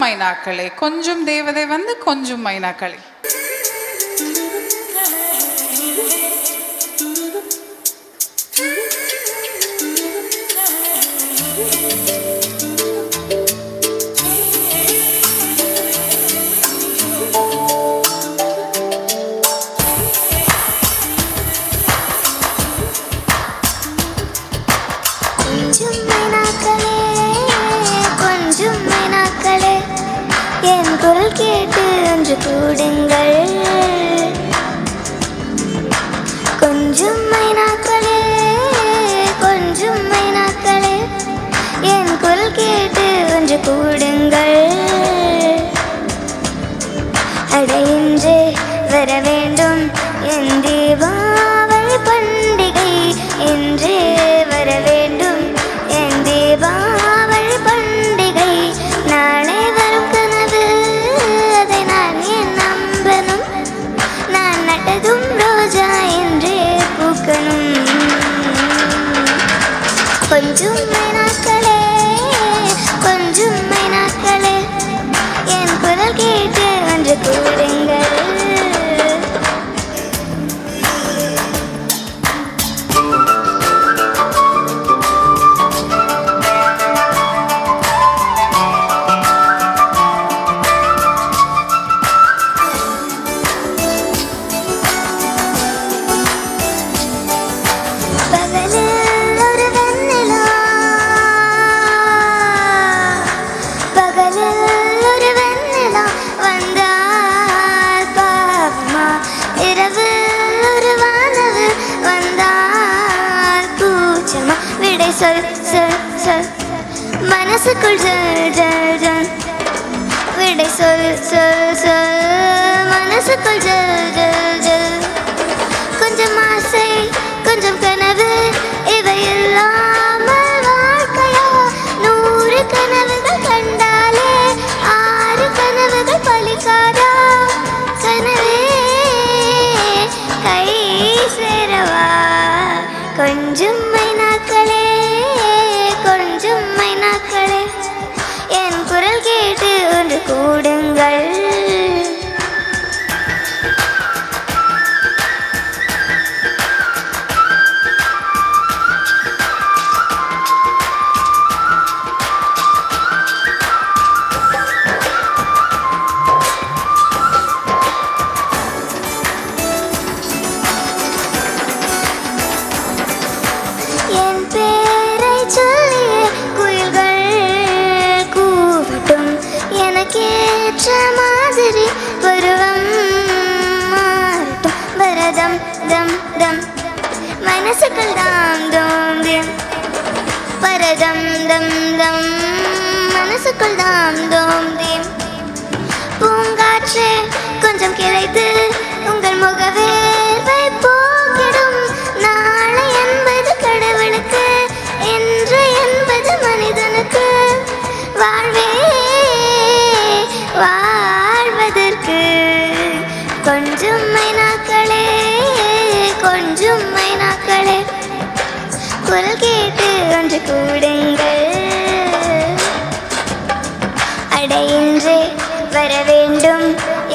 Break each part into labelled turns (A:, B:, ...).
A: மைனாக்களே, கொஞ்சம் தேவதை வந்து கொஞ்சம் மைனாக்களே.
B: என் குரல் கேட்டு ஒன்று கூடுங்கள். கொஞ்சம் மைனாக்களே, கொஞ்சம் மைனாக்களே, என் குரல் கேட்டு ஒன்று கூடுங்கள். அடையின்றே வர வேண்டும் என் தீபாவளி பண்டிகை, இன்றே வர வேண்டும் என் தீபாவளி பண்டிகை. நாளை வரும் கனவு அதை நான் ஏன் நம்பணும்? நான் நட்டதும் ரோஜா என்றே பூக்கணும். கொஞ்சம் மைனாக்களே, கொஞ்சம் மைனாக்களே, என் குரல் கேட்டு ஒன்று கூடுங்கள். சொல் சொல் சொல் மனசுக்குள் ஜல் ஜல் ஜல், விடை சொல் சொல் சொல் மனசுக்குள் ஜல் ஜல் ஜல். கொஞ்சம் ஆசை கொஞ்சம் கனவு இவை இல்லாமல் வாழ்க்கையா? 100 கனவுகள் கண்டாலே 6 கனவுகள் பலிக்காதா? கனவே கை சேரவா? கொஞ்சம் மைனாக்களே, கொஞ்சம் மைனாக்களே, என் குரல் கேட்டு ஒன்று கூடுங்கள். என் பேரை சொல்லியே குயில்கள் கூவட்டும், எனக்கேற்ற மாதிரி பருவம் மாறட்டும். வரதம் தம் தம் மனசுக்குள் தாம் தோம் திம், வரதம் தம் தம் மனசுக்குள் தாம் தோம் திம். பூங்காற்றே கொஞ்சம் கிளைத்து உங்கள் முகவேர்வை போக்கிடும். நாளை என்பது கடவுளுக்கு, இன்று என்பது மனிதனுக்கு. வாழ்வே வாழ்வதற்கு கொஞ்சம் மைனாக்களே, கொஞ்சம் மைனாக்களே, குரல் கேட்டு ஒன்று கூடுங்கள். அடையின்றே வர வேண்டும்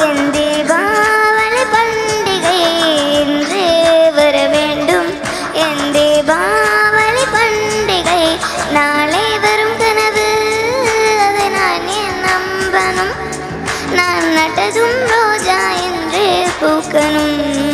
B: என் தீபாவளி பண்டிகை, இன்றே வர வேண்டும் என் தீபாவளி பண்டிகை. நாளை வரும் கனவு அதை நான் ஏன் நம்பணும்? நான் நட்டதும் ரோஜா என்றே பூக்கணும்.